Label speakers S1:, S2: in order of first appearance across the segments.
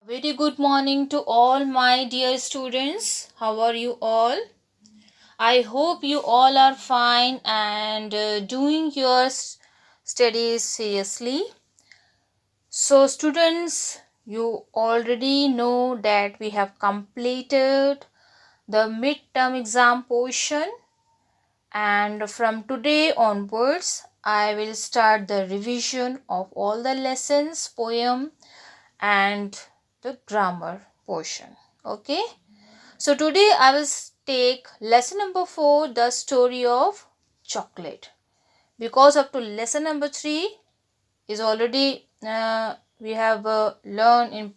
S1: Very good morning to all my dear students. How are you all? I hope you all are fine and doing your studies seriously. So, students, you already know that we have completed the midterm exam portion, and from today onwards, I will start the revision of all the lessons, poem, and the grammar portion. Okay. So today I will take lesson number 4, the story of chocolate. Because up to lesson number 3 is already we have learned in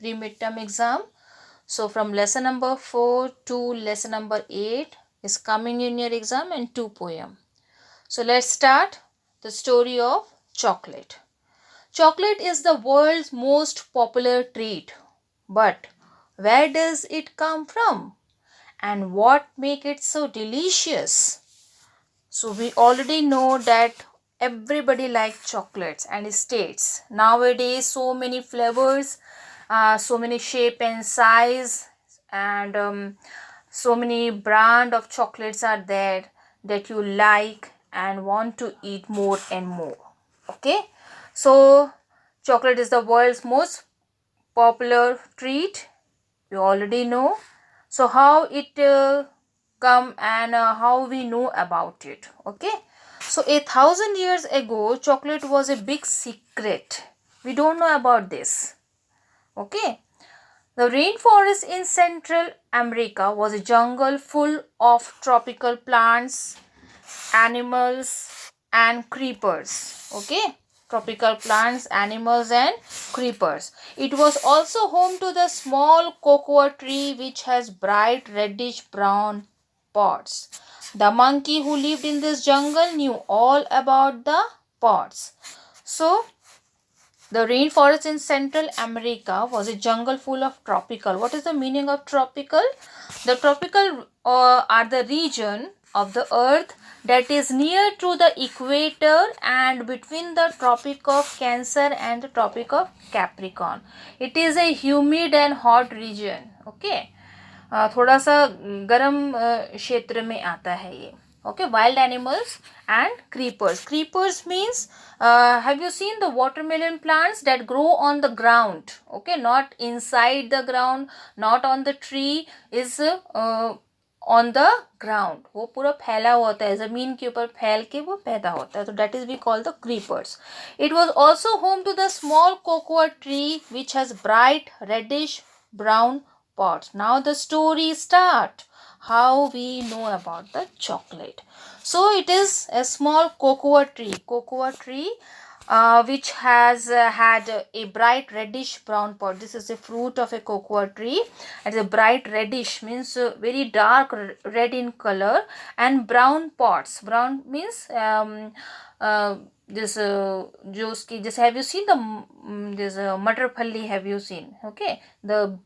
S1: pre-midterm exam. So from lesson number 4 to lesson number 8 is coming in your exam and 2 poem. So let's start the story of chocolate. Chocolate is the world's most popular treat. But where does it come from? And what make it so delicious? So we already know that everybody likes chocolates and states. Nowadays so many flavors, so many shape and size, and so many brand of chocolates are there that you like and want to eat more and more. Okay, so chocolate is the world's most popular treat, you already know. So how it come and how we know about it. Okay, so 1,000 years ago chocolate was a big secret. We don't know about this. Okay, the rainforest in Central America was a jungle full of tropical plants, animals, and creepers. Okay, tropical plants, animals, and creepers. It was also home to the small cocoa tree which has bright reddish brown pods. The monkey who lived in this jungle knew all about the pods. So the rainforest in Central America was a jungle full of tropical. What is the meaning of tropical? The tropical are the region of the earth that is near to the equator and between the tropic of Cancer and the tropic of Capricorn. It is a humid and hot region. Okay, थोड़ा सा गर्म क्षेत्र में आता है ये. Okay, wild animals and creepers means have you seen the watermelon plants that grow on the ground? Okay, not inside the ground, not on the tree, is on the ground. वो पूरा फैला हुआ होता है, ज़मीन के ऊपर फैल के वो पैदा होता है, तो that is we call the creepers. It was also home to the small cocoa tree which has bright reddish brown pods. Now the story start. How we know about the chocolate. So it is a small cocoa tree which has had a bright reddish brown pod. This is a fruit of a cocoa tree. It's a bright reddish means very dark red in color, and brown pods. Brown means this जो उसकी जैसे have you seen the this मटर फली, have you seen? Okay, the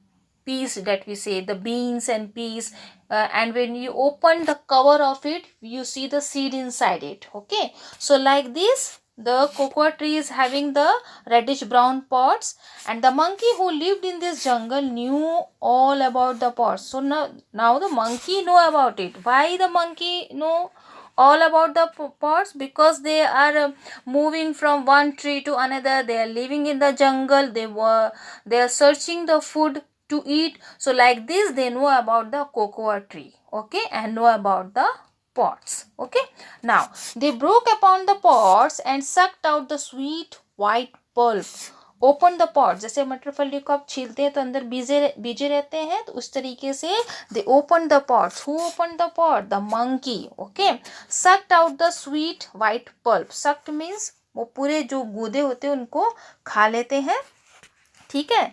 S1: peas that we say, the beans and peas, and when you open the cover of it you see the seed inside it. Okay, so like this the cocoa tree is having the reddish brown pods, and the monkey who lived in this jungle knew all about the pods. So now the monkey know about it. Why the monkey know all about the pods? Because they are moving from one tree to another, they are living in the jungle, they are searching the food to eat. So like this they know about the cocoa tree. Okay, and know about the pods. Okay, now they broke upon the pods and sucked out the sweet white pulp. Open the pot, जैसे मटर फली को आप छीलते हैं तो अंदर बीजे रहते हैं, तो उस तरीके से दे open the pot. Who open the pot? The monkey. Okay, sucked out the sweet white pulp. Sucked means वो पूरे जो गूदे होते हैं उनको खा लेते हैं. ठीक है,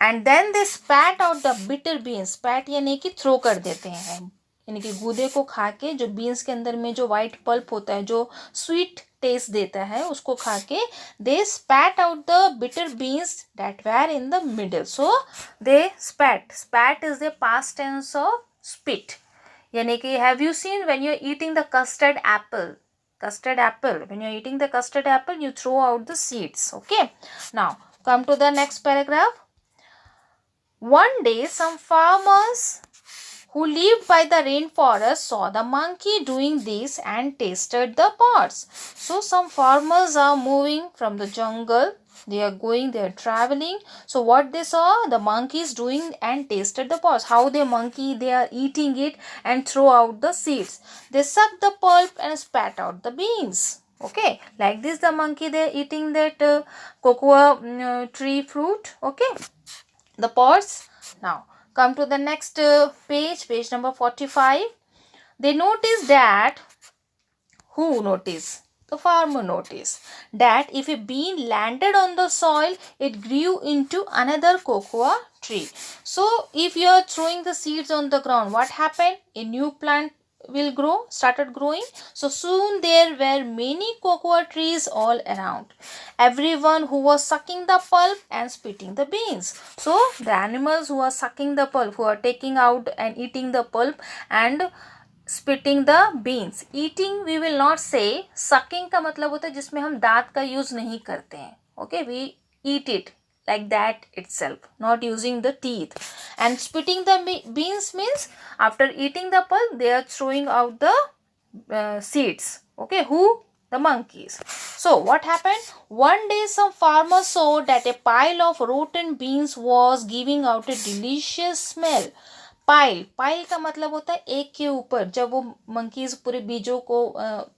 S1: and then they spat out the bitter beans. Spat यानी कि थ्रो कर देते हैं, यानी कि गूदे को खा के जो बीन्स के अंदर में जो वाइट पल्प होता है जो स्वीट टेस्ट देता है उसको खा के they spat out the bitter beans that were in the middle. So they spat is the past tense of spit. यानी कि have you seen when you are eating the custard apple, when you are eating the custard apple you throw out the seeds. Okay, now come to the next paragraph. One day, some farmers who lived by the rainforest saw the monkey doing this and tasted the pods. So some farmers are moving from the jungle. They are traveling. So what they saw, the monkeys doing and tasted the pods. How they are eating it and throw out the seeds. They suck the pulp and spat out the beans. Okay, like this the monkey, they are eating that cocoa tree fruit. Okay, the pods. Now come to the next page number 45. They noticed that, who noticed? The farmer noticed that if a bean landed on the soil, it grew into another cocoa tree. So if you are throwing the seeds on the ground, what happened? A new plant started growing. So soon there were many cocoa trees all around. Everyone who was sucking the pulp and spitting the beans. So the animals who are sucking the pulp, who are taking out and eating the pulp and spitting the beans. Eating we will not say. Sucking का मतलब होता है जिसमें हम दांत का use नहीं करते हैं. Okay, we eat it like that itself, not using the teeth. And spitting the beans means after eating the pulp, they are throwing out the seeds. Okay, who? The monkeys. So what happened? One day some farmers saw that a pile of rotten beans was giving out a delicious smell. Pile का मतलब होता है एक के ऊपर. जब वो monkeys पूरे बीजों को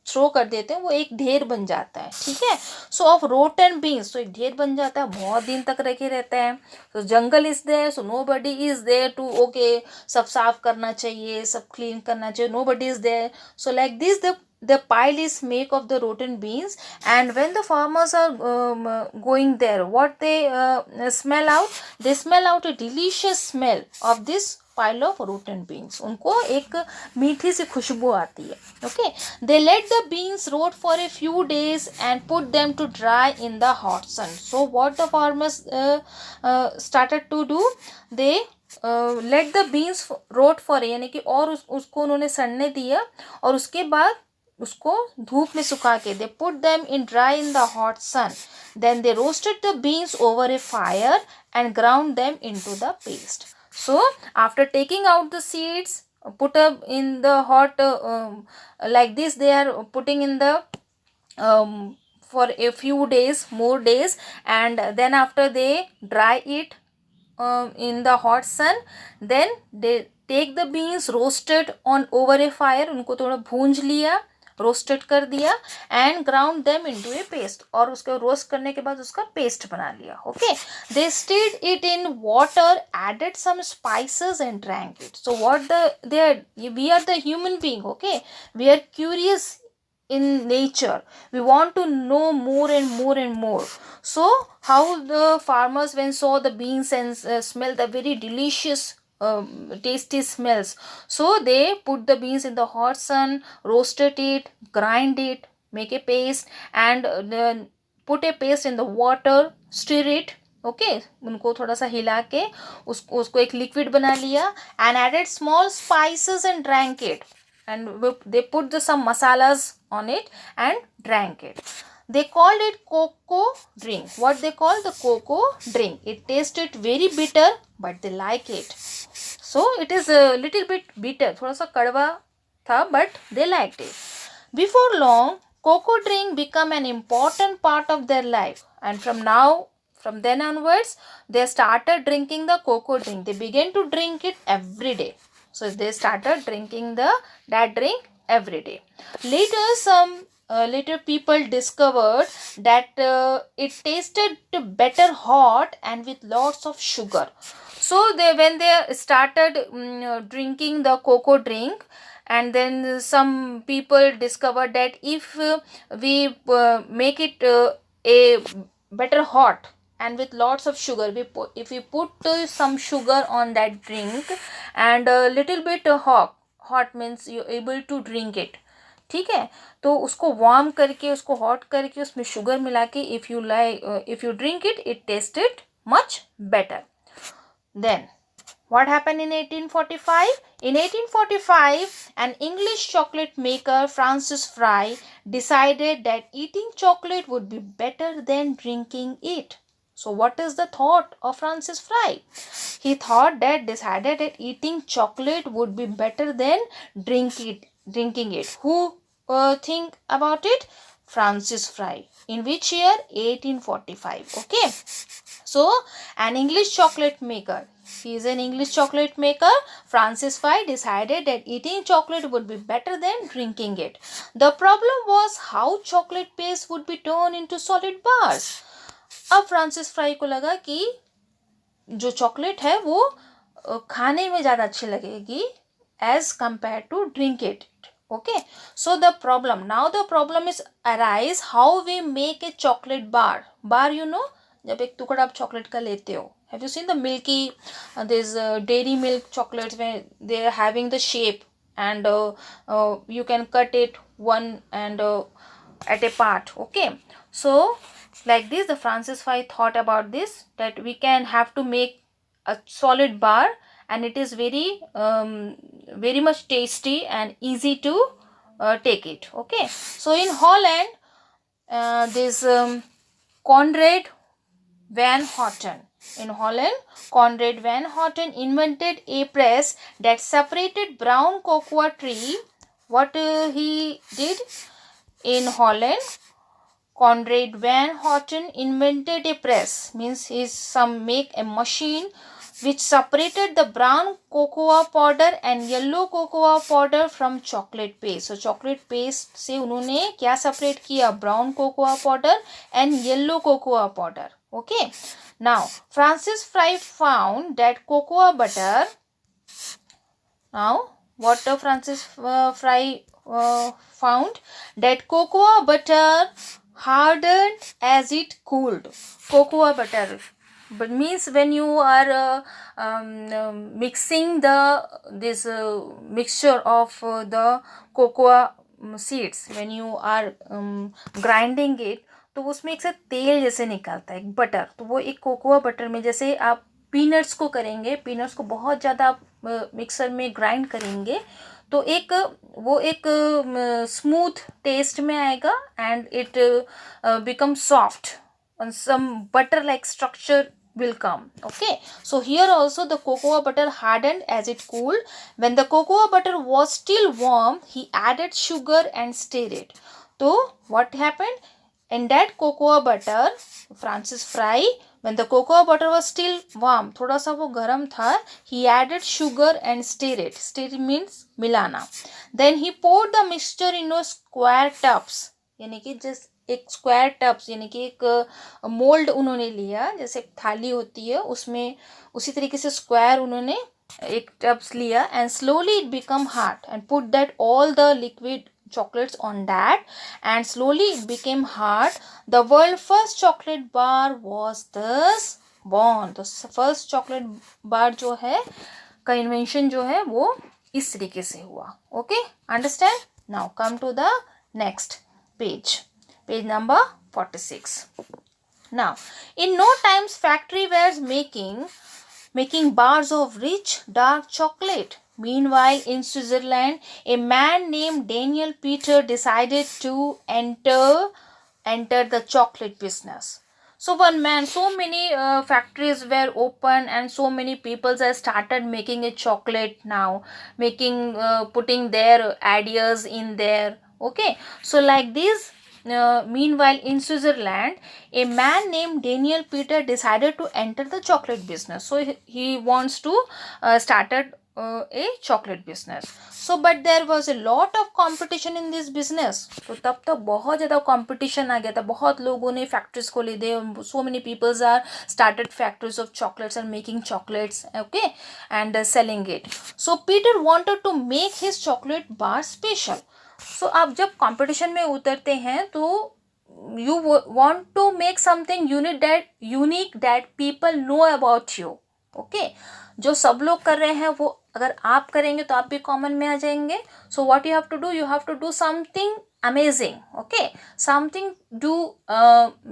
S1: थ्रो कर देते हैं, वो एक ढेर बन जाता है. ठीक है. सो ऑफ रोटन बीन्स, तो एक ढेर बन जाता है, बहुत दिन तक रखे रहते हैं. तो jungle is there, so nobody is there too, okay, सब साफ करना चाहिए, सब क्लीन करना चाहिए. Nobody is there. So like this the pile is made of the rotten beans. And when the farmers are going there, what they smell out? They smell out a delicious smell of this pile of rotten beans. उनको एक मीठी सी खुशबू आती है. Okay, they let the beans rot for a few days and put them to dry in the hot sun. So what the farmers started to do, they let the beans rot for, यानी कि और उसको उन्होंने सड़ने दिया और उसके बाद उसको धूप में सुखा के, they put them in dry in the hot sun. Then they roasted the beans over a fire and ground them into the paste. So after taking out the seeds, put up in the hot like this, they are putting in the for a few days, more days, and then after they dry it in the hot sun, then they take the beans roasted on over a fire. उनको थोड़ा भूंज लिया, roasted कर दिया, and ground them into A paste, और उसको roast करने के बाद उसका पेस्ट बना लिया. Okay, they stirred it in water, added some spices and drank it. So what we are the human being. Okay, we are curious in nature. We want to know more and more and more. So how the farmers when saw the beans and smell the very delicious tasty smells, so they put the beans in the hot sun, roasted it, grind it, make a paste, and then put a paste in the water, stir it. Okay, उनको थोड़ा सा हिला के उसको एक liquid बना लिया, and added small spices and drank it. And they put some masalas on it and drank it. They called it cocoa drink. What they call the cocoa drink. It tasted very bitter, but they like it. So it is a little bit bitter. थोड़ा सा कड़वा था, but they liked it. Before long, cocoa drink became an important part of their life. And from then onwards, they started drinking the cocoa drink. They began to drink it every day. So they started drinking that drink every day. Later people discovered that it tasted better hot and with lots of sugar. So when they started drinking the cocoa drink, and then some people discovered that if we make it a better hot and with lots of sugar, if we put some sugar on that drink and a little bit hot means you able to drink it. ठीक है, तो उसको warm करके, उसको hot करके, उसमें sugar मिला के if you drink it, it tasted much better. Then what happened in 1845? In 1845, an English chocolate maker, Francis Fry, decided that eating chocolate would be better than drinking it. So what is the thought of Francis Fry? He thought that decided that eating chocolate would be better than drinking it. Who think about it? Francis Fry. In which year? 1845. Okay. So an English chocolate maker. He is an English chocolate maker. Francis Fry decided that eating chocolate would be better than drinking it. The problem was how chocolate paste would be turned into solid bars. अब Francis fry को लगा कि जो chocolate है वो खाने में ज़्यादा अच्छी लगेगी as compared to drink it. Okay, so the problem is arise how we make a chocolate bar. Bar, you know, जब एक टुकड़ा आप चॉकलेट का लेते हो. Have you seen the milky, this dairy milk chocolates where they are having the shape and you can cut it one and at a part. Okay, so like this the Francis Fry thought about this, that we can have to make a solid bar and it is very much tasty and easy to take it. Okay, so in Holland this Conrad van Houten. In Holland, Conrad van Houten invented a press that separated brown cocoa tree. What he did in Holland, Conrad van Houten invented a press, means make a machine which separated the brown cocoa powder and yellow cocoa powder from chocolate paste. So chocolate paste से उन्होंने क्या separate किया? Brown cocoa powder and yellow cocoa powder. Okay. Now Francis Fry found that cocoa butter. Now what Francis Fry found? That cocoa butter hardened as it cooled. Cocoa butter, but means when you are mixing this mixture of the cocoa seeds, when you are grinding it, तो उसमें एक से तेल जैसे निकलता है, एक butter. तो वो एक कोकोआ बटर में, जैसे आप पीनट्स को करेंगे, पीनट्स को बहुत ज़्यादा आप मिक्सर में ग्राइंड करेंगे तो वो एक स्मूथ टेस्ट में आएगा and it become soft and some butter like structure will come. Okay, so here also the cocoa butter hardened as it cooled. When the cocoa butter was still warm, he added sugar and stirred it. So what happened in that cocoa butter? Francis Fry, when the cocoa butter was still warm, थोड़ा सा वो गर्म था, he added sugar and stirred it. Stir means मिलाना. Then he poured the mixture into square tubs, यानी कि जिस एक स्क्वायर टब्स, यानी कि एक मोल्ड उन्होंने लिया, जैसे थाली होती है उसमें उसी तरीके से स्क्वायर उन्होंने एक टब्स लिया and slowly it become hard and put that all the liquid chocolates on that and slowly it became hard. The world first chocolate bar was thus born. The first chocolate bar जो है का invention जो है वो इस तरीके से हुआ. Okay, understand? Now come to the next page. Page number 46. Now, in no times factory was making bars of rich dark chocolate. Meanwhile, in Switzerland, a man named Daniel Peter decided to enter the chocolate business. So one man, so many factories were open and so many people have started making a chocolate now, putting their ideas in there. Okay, so like this. Meanwhile, in Switzerland, a man named Daniel Peter decided to enter the chocolate business. So he wants to started a chocolate business. So but there was a lot of competition in this business. तो तब तक बहुत ज़्यादा competition आ गया था, बहुत लोगों ने factories खोले थे. So many people are started factories of chocolates and making chocolates, okay, and selling it. So Peter wanted to make his chocolate bar special. So आप जब कंपटीशन में उतरते हैं तो you want to make something unique that people know about you. Okay, जो सब लोग कर रहे हैं वो अगर आप करेंगे तो आप भी कॉमन में आ जाएंगे. So what you have to do something amazing. Okay, something do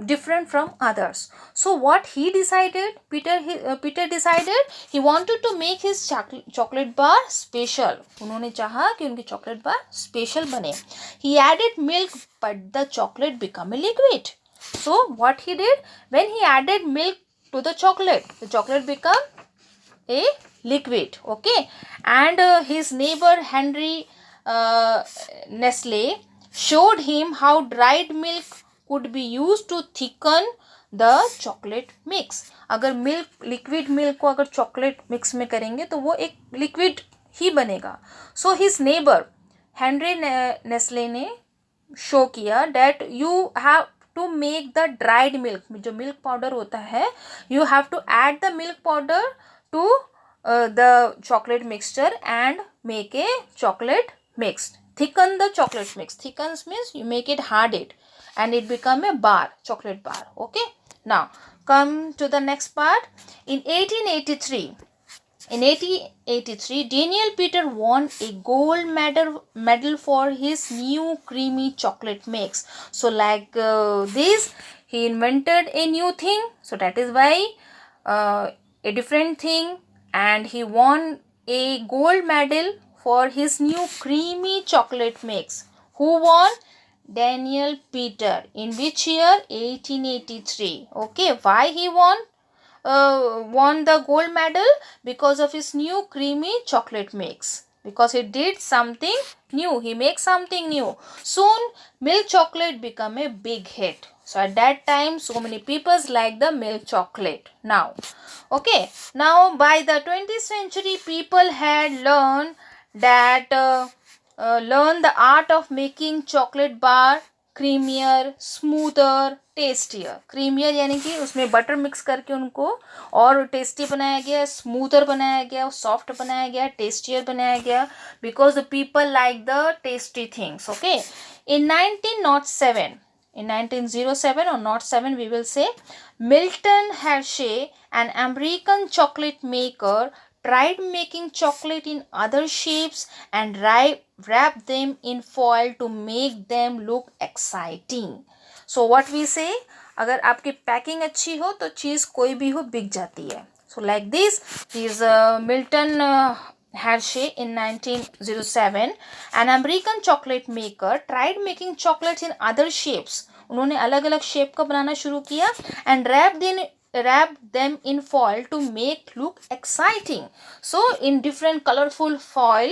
S1: different from others. So what he decided, Peter decided he wanted to make his chocolate bar special. उन्होंने चाहा कि उनकी chocolate bar special बने. He added milk but the chocolate became a liquid. So what he did, when he added milk to the chocolate become a liquid. Okay, and his neighbor Henry Nestle showed him how dried milk could be used to thicken the chocolate mix. अगर liquid milk को अगर chocolate mix में करेंगे तो वो एक liquid ही बनेगा. So his neighbour Henri Nestle ने शो किया that you have to make the dried milk, जो मिल्क पाउडर होता है, you have to add the milk powder to the chocolate mixture and make a chocolate mix. Thicken the chocolate mix. Thickens means you make it hardened and it become a bar, chocolate bar. Okay. Now come to the next part. In 1883, Daniel Peter won a gold medal for his new creamy chocolate mix. So like this, he invented a new thing. So that is why a different thing, and he won a gold medal for his new creamy chocolate mix. Who won? Daniel Peter. In which year? 1883. Okay, why he won the gold medal? Because of his new creamy chocolate mix. Because he did something new. He makes something new. Soon, milk chocolate become a big hit. So at that time, so many people like the milk chocolate. Now, okay. Now by the 20th century, people had learned the art of making chocolate bar creamier, smoother, tastier. Creamier यानी कि उसमें butter mix करके उनको और tasty बनाया गया, smoother बनाया गया, सॉफ्ट बनाया गया, टेस्टियर बनाया गया, because the people like the tasty things. Okay, in 1907 or not 7 we will say, Milton Hershey, an American chocolate maker, tried making chocolate in other shapes and wrap them in foil to make them look exciting. So what we say, अगर आपकी packing अच्छी हो तो चीज़ कोई भी हो बिक जाती है. So like this is Milton Hershey in 1907, an American chocolate maker, tried making chocolates in other shapes. उन्होंने अलग अलग शेप का बनाना शुरू किया and wrapped them in foil to make look exciting. So in different colorful foil,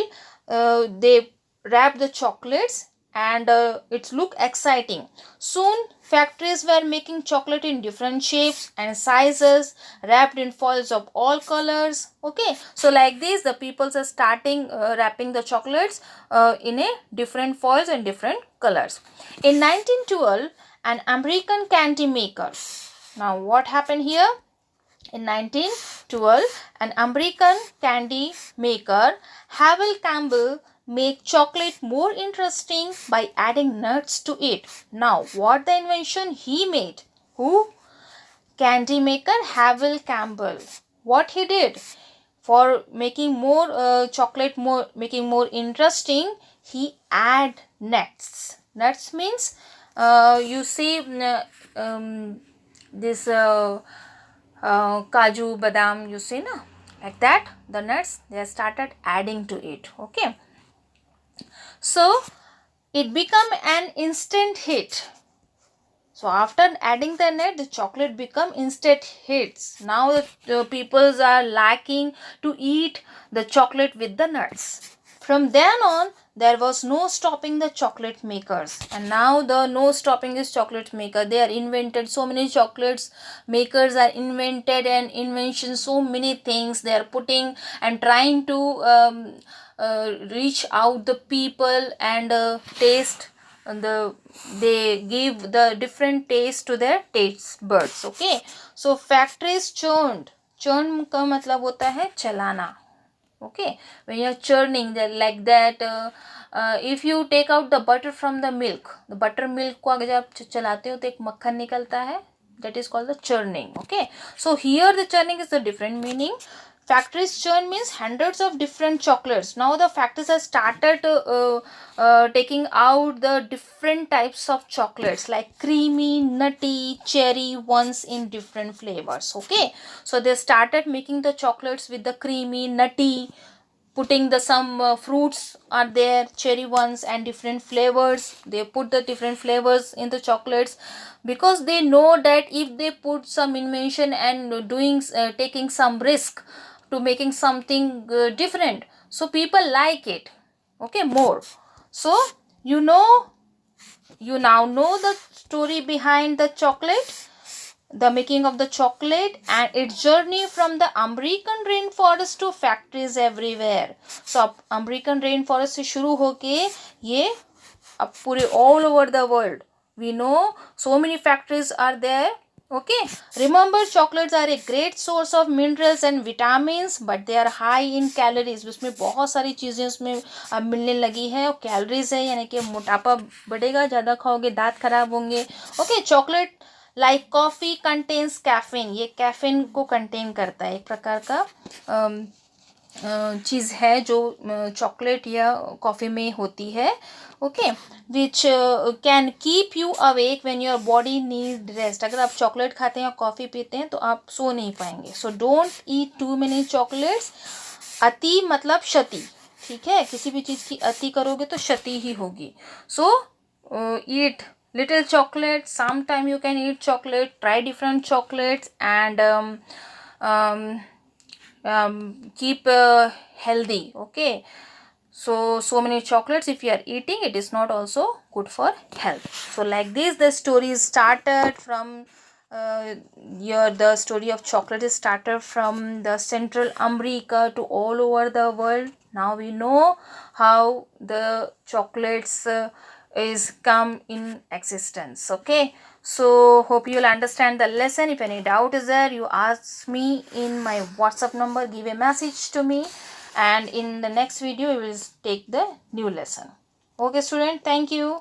S1: they wrapped the chocolates and it look exciting. Soon factories were making chocolate in different shapes and sizes, wrapped in foils of all colors. Okay, so like this the people are starting wrapping the chocolates in a different foils and different colors. In 1912, an American candy maker. Now what happened here? In 1912, an American candy maker, Havel Campbell, make chocolate more interesting by adding nuts to it. Now, what the invention he made? Who? Candy maker Havel Campbell. What he did? For making more chocolate making more interesting, he add nuts. Nuts means you see this kaju, badam, you see na, like that the nuts they started adding to it. Okay, so it become an instant hit. So after adding the nut, the chocolate become instant hits. Now the peoples are liking to eat the chocolate with the nuts. From then on, there was no stopping the chocolate makers, and now the no stopping is chocolate maker. They are invented so many chocolates makers are invented and invention so many things they are putting and trying to reach out the people and taste they give the different taste to their taste buds. Okay, so factories churned. Churn का मतलब होता है चलाना. Okay, when you are churning like that, if you take out the butter from the milk, the butter milk को अगर आप चलाते हो तो एक मक्खन निकलता है, that is called the churning. Okay, so here the churning is the different meaning. Factories churn means hundreds of different chocolates. Now the factories have started taking out the different types of chocolates like creamy, nutty, cherry ones in different flavors. Okay, so they started making the chocolates with the creamy, nutty putting the some fruits are there, cherry ones and different flavors. They put the different flavors in the chocolates because they know that if they put some invention and doing taking some risk to making something different, so people like it, okay, more. So you know, you now know the story behind the chocolate, the making of the chocolate and its journey from the American rainforest to factories everywhere. So American rainforest से शुरू होके ये अब पूरे all over the world, we know so many factories are there. Okay, remember chocolates are a great source of minerals and vitamins, but they are high in calories. उसमें बहुत सारी चीज़ें उसमें अब मिलने लगी है और कैलोरीज है, यानी कि मोटापा बढ़ेगा, ज़्यादा खाओगे दांत खराब होंगे. Okay, chocolate like coffee contains caffeine, ये कैफीन को कंटेन करता है, एक प्रकार का चीज़ है जो चॉकलेट या कॉफ़ी में होती है. Okay, which can keep you awake when your body need rest. अगर आप चॉकलेट खाते हैं या कॉफ़ी पीते हैं तो आप सो नहीं पाएंगे. So don't eat too many chocolates. अति मतलब क्षति, ठीक है, किसी भी चीज़ की अति करोगे तो क्षति ही होगी. सो ईट little chocolate, sometime you can eat chocolate, try different chocolates and keep healthy. Okay, so many chocolates if you are eating, it is not also good for health. So like this the story started from the story of chocolate is started from the Central America to all over the world. Now we know how the chocolates is come in existence. Okay, so hope you will understand the lesson. If any doubt is there, you ask me in my WhatsApp number, give a message to me, and in the next video we will take the new lesson. Okay student, thank you.